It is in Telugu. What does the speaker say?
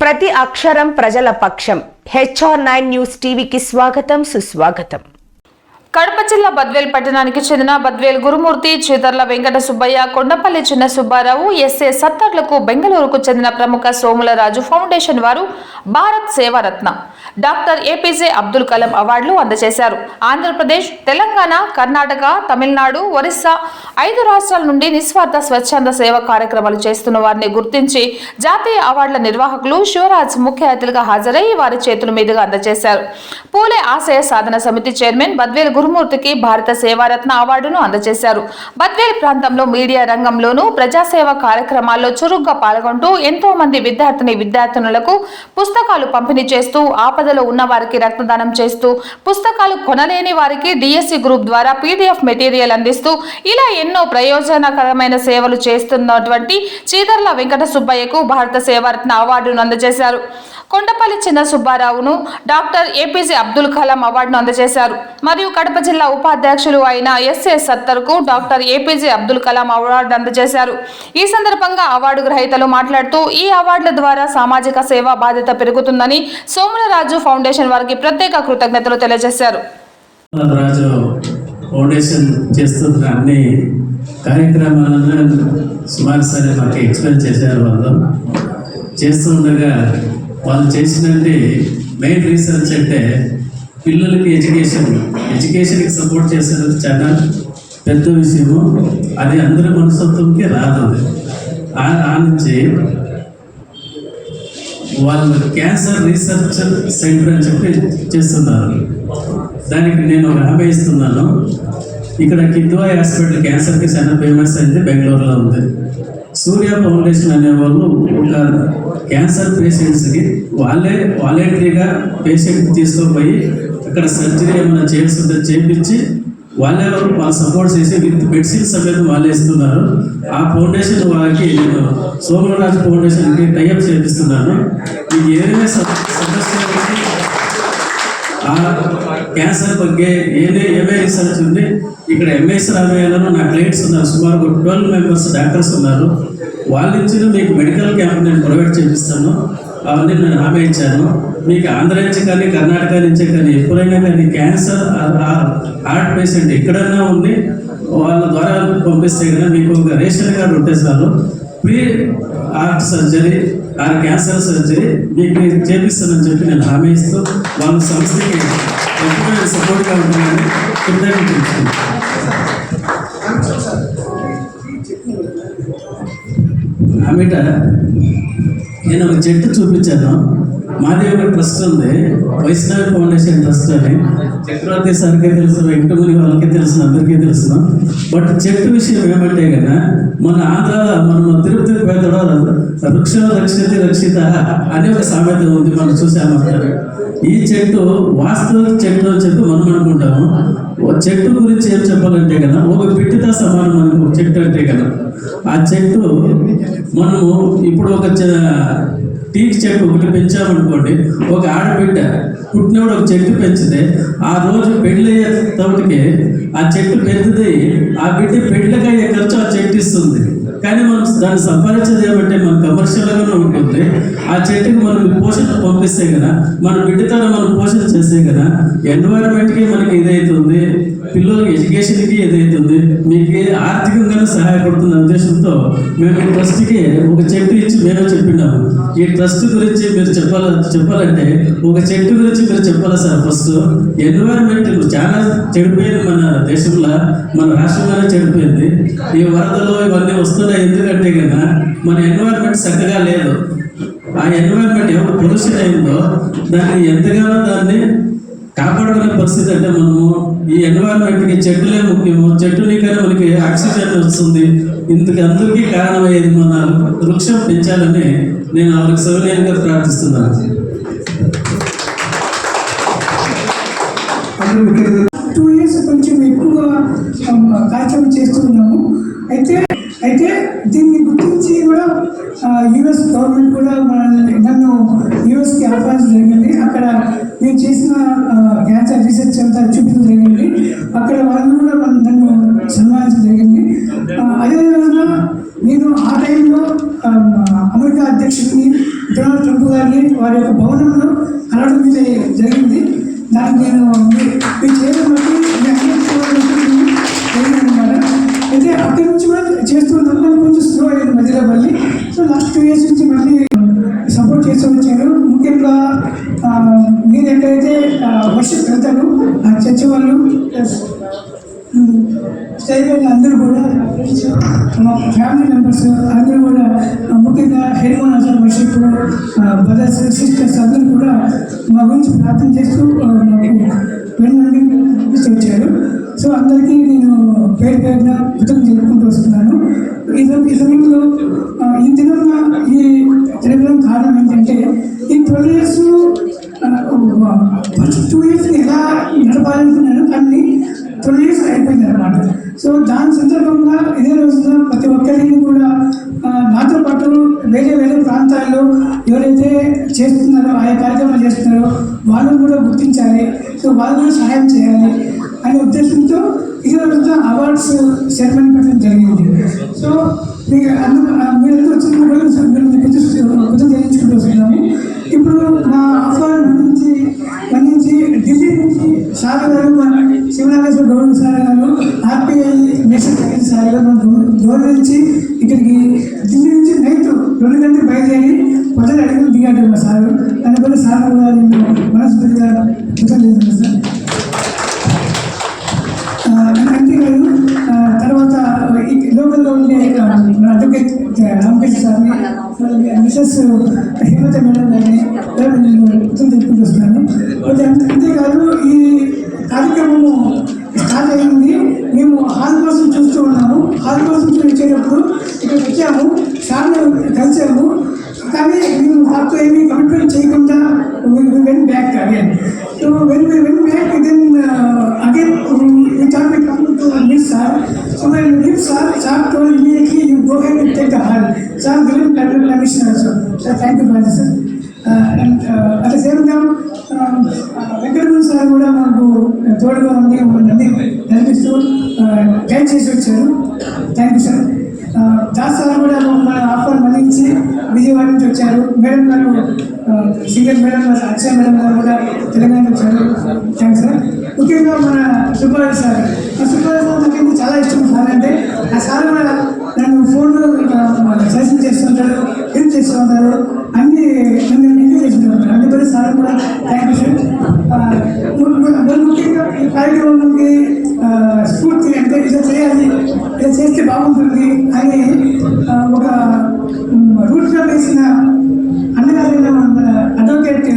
ప్రతి అక్షరం ప్రజల పక్షం. HR9 న్యూస్ టీవీకి స్వాగతం, సుస్వాగతం. కడప జిల్లా బద్వేల్ పట్టణానికి చెందిన బద్వేల్ గురుమూర్తి, చీతర్ల వెంకట సుబ్బయ్య, కొండపల్లి చిన్న సుబ్బారావు, SA సత్తర్లకు బెంగళూరుకు చెందిన ప్రముఖ సోములరాజు ఫౌండేషన్ వారు భారత్ సేవారత్న డాక్టర్ APJ అబ్దుల్ కలాం అవార్డులు అందజేశారు. ఆంధ్రప్రదేశ్, తెలంగాణ, కర్ణాటక, తమిళనాడు, ఒరిస్సా 5 రాష్ట్రాల నుండి నిస్వార్థ స్వచ్ఛంద సేవ కార్యక్రమాలు చేస్తున్న వారిని గుర్తించి జాతీయ అవార్డుల నిర్వాహకులు శివరాజ్ ముఖ్య అతిథిగా హాజరై వారి చేతుల మీదుగా అందజేశారు. పూలే ఆశయ సాధన సమితి చైర్మన్ బద్వేల్ గురుమూర్తికి భారత సేవారత్న అవార్డును అందజేశారు. బద్వేల్ ప్రాంతంలో మీడియా రంగంలోనూ ప్రజాసేవ కార్యక్రమాల్లో చురుగ్గా పాల్గొంటూ ఎంతో మంది విద్యార్థినులకు పుస్తకాలు పంపిణీ చేస్తూ, ఆపదలో ఉన్న వారికి రక్తదానం చేస్తూ, పుస్తకాలు కొనలేని వారికి DSC గ్రూప్ ద్వారా PDF మెటీరియల్ అందిస్తూ ఇలా ఎన్నో ప్రయోజనకరమైన సేవలు చేస్తున్నటువంటి చీతర్ల వెంకట సుబ్బయ్యకు భారత సేవారత్న అవార్డును అందజేశారు. కొండపల్లి చిన్న సుబ్బారావును డాక్టర్ APJ అబ్దుల్ కలాం అవార్డును అందజేశారు. మరియు కడప జిల్లా ఉపాధ్యక్షులు అయిన SA సత్తర్కు doctor APJ Abdul Kalam award అందజేశారు. ఈ సందర్భంగా అవార్డు గ్రహీతలు మాట్లాడుతూ, ఈ అవార్డుల ద్వారా సామాజిక సేవా బాధ్యత పెరుగుతుందని సోములరాజు ఫౌండేషన్ వారికి ప్రత్యేక కృతజ్ఞతలు తెలియజేశారు. ఫౌండేషన్ చేస్తున్న అన్ని కార్యక్రమాలను సుమారుసారి మాకు ఎక్స్ప్లెయిన్ చేశారు. వాళ్ళు చేస్తుండగా వాళ్ళు చేసినట్టు మెయిన్ రీసెర్చ్ అంటే పిల్లలకి ఎడ్యుకేషన్కి సపోర్ట్ చేసేది చాలా పెద్ద విషయము. అది అందరి మనస్తత్వంకి రాదు. ఆ నుంచి వాళ్ళు క్యాన్సర్ రీసెర్చ్ సెంటర్ అని చెప్పి చేస్తున్నారు. దానికి నేను ఒక హామీ ఇస్తున్నాను. ఇక్కడ కిద్వాయ్ హాస్పిటల్ క్యాన్సర్కి చాలా ఫేమస్ అయింది, బెంగళూరులో ఉంది. సూర్య ఫౌండేషన్ అనేవాళ్ళు ఒక క్యాన్సర్ పేషెంట్స్కి వాళ్ళే వాలంటరీగా పేషెంట్ తీసుకుపోయి అక్కడ సర్జరీ ఏమైనా చేస్తుంటే చేయించి వాళ్ళ సపోర్ట్ చేసి విత్ మెడిసిన్స్ అనేది వాళ్ళే ఇస్తున్నారు. ఆ ఫౌండేషన్ వాళ్ళకి నేను సోములరాజు ఫౌండేషన్కి టైఅప్ చేపిస్తున్నాను. మీకు ఏదైనా సమస్య ఆ క్యాన్సర్ ಬಗ್ಗೆ ఏమే రీసెర్చ్ ఉంది. ఇక్కడ MS రామయ్యలో నా క్లయింట్స్ ఉన్నారు, సుమారు 12 మెంబర్స్ డాక్టర్స్ ఉన్నారు. వాళ్ళ నుంచి మీకు మెడికల్ క్యాంప్ నేను ప్రొవైడ్ చేపిస్తాను. అవన్నీ నేను హామీ ఇచ్చాను. మీకు ఆంధ్ర నుంచి కానీ కర్ణాటక నుంచి కానీ ఎప్పుడైనా కానీ క్యాన్సర్ హార్ట్ పేషెంట్ ఎక్కడైనా ఉండి వాళ్ళ ద్వారా పంపిస్తే కదా మీకు ఒక రేషన్ కార్డు ఉంటే చాలు, pre heart surgery cancer surgery మీకు చేపిస్తానని చెప్పి నేను హామీ ఇస్తూ వాళ్ళ సంస్థకి ఎప్పుడైనా సపోర్ట్గా ఉంటుందని కృతజ్ఞతలు. ఆమెట నేను ఒక చెట్టు చూపించాను. మాది ఒక ట్రస్ట్ ఉంది, వైష్ణవి ఫౌండేషన్ ట్రస్ట్ అని. చక్రవర్తి సార్కే తెలుసు, వెంకటముని వాళ్ళకి తెలుసు, అందరికీ తెలుసు. బట్ చెట్టు విషయం ఏమంటే కదా, మన ఆంధ్రాలో మనం తిరుపతి పేదలో వృక్ష రక్షిత రక్షిత అనే ఒక సామెత ఉంది, మనం చూసామంటారు. ఈ చెట్టు వాస్తవిక చెట్టు అని చెప్పి మనం అనుకుంటాము. చెట్టు గురించి ఏం చెప్పాలంటే కదా, ఒక పిట్టితో సమానం మనకు చెట్టు అంటే కదా. ఆ చెట్టు మనము ఇప్పుడు ఒక టీక్ చెట్టు ఒకటి పెంచామనుకోండి, ఒక ఆడబిడ్డ పుట్టినప్పుడు ఒక చెట్టు పెంచితే ఆ రోజు పెళ్ళయ్యే తోటికి ఆ చెట్టు పెద్దది, ఆ బిడ్డ పెళ్ళకి అయ్యే ఖర్చు ఆ చెట్టు ఇస్తుంది. కానీ మనం దాన్ని సంపాదించేది ఏమంటే మన కమర్షియల్గానే ఉంటుంది. ఆ చెట్టుకి మనం పోషణ పంపిస్తే కదా, మన బిడ్డతో మనం పోషణ చేస్తే కదా ఎన్వైరన్మెంట్కి మనకి ఇదవుతుంది, పిల్లలకి ఎడ్యుకేషన్కి ఇదవుతుంది, మీకు ఆర్థికంగానే సహాయపడుతున్న ఉద్దేశంతో మేము ఈ ట్రస్ట్కి ఒక చెట్టు ఇచ్చి మేమే చెప్పినాము. ఈ ట్రస్ట్ గురించి మీరు చెప్పాలంటే ఒక చెట్టు గురించి మీరు చెప్పాలి సార్. ఫస్ట్ ఎన్వైరన్మెంట్ చాలా చెడిపోయింది మన దేశంలో, మన రాష్ట్రంలోనే చెడిపోయింది. ఈ వరదలు ఇవన్నీ వస్తున్నాయి. ఎందుకంటే కదా మన ఎన్వైరన్మెంట్ చక్కగా లేదు. ఆ ఎన్వైరన్మెంట్ ఎవరు పొల్యూషన్ అయిందో దాన్ని ఎంతగానో దాన్ని కాపాడుకునే పరిస్థితి. అంటే మనము ఈ ఎన్వైరన్మెంట్కి చెట్టులే ముఖ్యము. చెట్టుని కానీ మనకి ఆక్సిజన్ వస్తుంది. ఇంతకు అందరికీ కారణమయ్యేది మన వృక్షం పెంచాలని నేను వాళ్ళకి సౌకర్యంగా ప్రార్థిస్తున్నాను. 2 years కొంచెం ఎక్కువగా కార్యక్రమం చేస్తున్నాము. అయితే దీన్ని గుర్తించి కూడా US గవర్నమెంట్ కూడా నన్ను USకి ఆహ్వానించడం జరిగింది. అక్కడ నేను చేసిన క్యాన్సర్ రీసెర్చ్ అంతా చూపించడం జరిగింది. అక్కడ వాళ్ళు కూడా నన్ను సన్మానించడం జరిగింది. అదేవిధంగా నేను ఆ టైంలో అమెరికా అధ్యక్షుడిని డొనాల్డ్ ట్రంప్ గారు సార్ని వారి యొక్క భవనంలో కలవడం మీద జరిగింది. దానికి నేను మీ చేయడం బట్టి జరిగిందనమాట. అయితే అక్కడి నుంచి కూడా చేస్తున్నాను, కొంచెం స్లో అయ్యింది మధ్యలో మళ్ళీ. సో లాస్ట్ 2 years నుంచి మళ్ళీ సపోర్ట్ చేస్తూ వచ్చారు. ముఖ్యంగా మీరు ఎక్కడైతే వర్షిప్ వెళ్తారో ఆ చర్చ వాళ్ళు స్టైల్ అందరూ కూడా మా ఫ్యామిలీ మెంబర్స్ అందరూ కూడా ముఖ్యంగా head master worship brothers sisters అందరూ కూడా మా గురించి ప్రార్థన చేస్తూ వెన్నుండి వచ్చారు. సో అందరికీ నేను పేరు పేరున కృతజ్ఞతలు చెప్పుకుంటూ వస్తున్నాను. ఈ సమయంలో ఈ దినం ఈ జరగడం కారణం ఏంటంటే ఈ 12 years ఫస్ట్ 2 years ఎలా నడపాలనుకున్నాను, కానీ 12 years అయిపోయింది అనమాట. సో దాని సందర్భంగా ఇదే రోజున ప్రతి ఒక్కరిని కూడా నాతో పాటు వేరే వేరే ప్రాంతాల్లో ఎవరైతే చేస్తున్నారో ఆయా కార్యక్రమాలు చేస్తున్నారో వాళ్ళని కూడా గుర్తించాలి, సో వాళ్ళు కూడా సహాయం చేయాలి అనే ఉద్దేశంతో ఇదే రోజున అవార్డ్స్ సెరమనీ పెట్టడం జరిగింది. సో మీరందరూ వచ్చిన కూడా కృతజ్ఞతలు చెల్లించుకుంటూ వస్తున్నాము. ఇప్పుడు మా ఆఫర్ మన్నించి ఢిల్లీ నుంచి సార్ గారు, శివనాగేశ్వర గౌరవ సార్ గారు, ఆర్పిఐ నేషనల్ సెక్రటరీ సార్ గారు గౌరవించి ఇక్కడికి ఢిల్లీ నుంచి నైట్ 2 గంటలు బయలుదేరి 10 అడుగులు దిగాడు మా సార్. దాని వల్ల సార్ గారు మనస్ఫూర్తిగా కృతజ్ఞతలు సార్. అంతేకాదు తర్వాత లోకల్లో ఉండే మన అడ్వకేట్ రామకృష్ణ సార్ని, మిసెస్ హేమత మేడం గారిని తెలుపుకుంటూ వస్తున్నాను. అంతేకాదు ఈ కార్యక్రమము స్టార్ట్ అయింది. మేము హాల్ కోసం చూస్తూ ఉన్నాము. హాల్ కోసం వచ్చేటప్పుడు ఇక్కడ వచ్చాము, సార్ని కలిసాము, కానీ మేము మాకు ఏమీ కమిట్మెంట్ చేయకుండా went back again. So went back then again we thought we come to meet sir. So when we meet sir told immediately you go ahead and take the hall. Sir given permission also. So thank you very sir. And at the same time Venkataramana sir కూడా మాకు తోడుగా ఉండి అన్ని నడిపిస్తూ గైడ్ చేసి వచ్చారు. Thank you sir. Das sir కూడా మన ఆఫర్ మన్నించి విజయవాడ నుంచి వచ్చారు. మేడం గారు సింగర్ మేడం గారు, అక్షయ్ మేడం గారు కూడా తెలంగాణ వచ్చారు. Thanks sir. ముఖ్యంగా మన సుబ్బారావు సార్, సుబ్బారావు సార్ నాకు చాలా ఇష్టం సార్. అంటే ఆ సార్ కూడా నన్ను ఫోన్లో సజెషన్ చేస్తుంటారు, హెల్ప్ చేస్తూ ఉంటారు, అన్ని నన్ను ఎంజాయ్ చేస్తుంటారు. అందుకని సార్ కూడా థ్యాంక్ యూ సార్. ముఖ్యంగా ఈ కార్యక్రమానికి స్ఫూర్తి అంటే ఇలా చేయాలి, ఇలా చేస్తే బాగుంటుంది అని ఒక రూట్గా వేసిన అన్నగారు అడ్వకేట్